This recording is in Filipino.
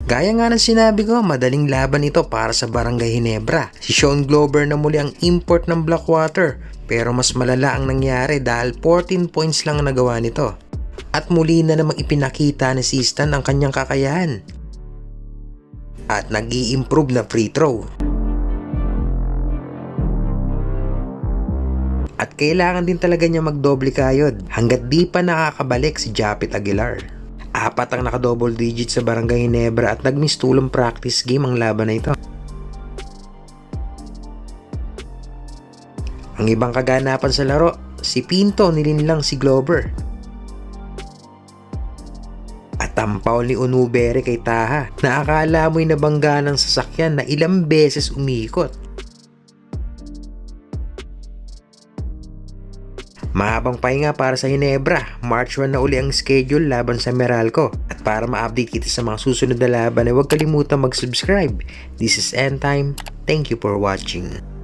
Gaya nga ng sinabi ko, madaling laban ito para sa Barangay Ginebra. Si Sean Glover na muli ang import ng Blackwater, pero mas malala ang nangyari dahil 14 points lang ang nagawa nito. At muli na namang ipinakita ni Sistan ang kanyang kakayahan. At nag-i-improve na free throw. At kailangan din talaga niya magdoble kayod hanggat di pa nakakabalik si Japit Aguilar. 4 ang naka-double digit sa Barangay Ginebra at nagmistulong practice game ang laban na ito. Ang ibang kaganapan sa laro, si Pinto nilinlang si Glover. At tampaw ni Onubere kay Taha na akala mo'y nabangga ng sasakyan na ilang beses umikot. Mahabang pahinga para sa Ginebra. March 1 na uli ang schedule laban sa Meralco. At para ma-update kita sa mga susunod na laban ay huwag kalimutan mag-subscribe. This is End Time. Thank you for watching.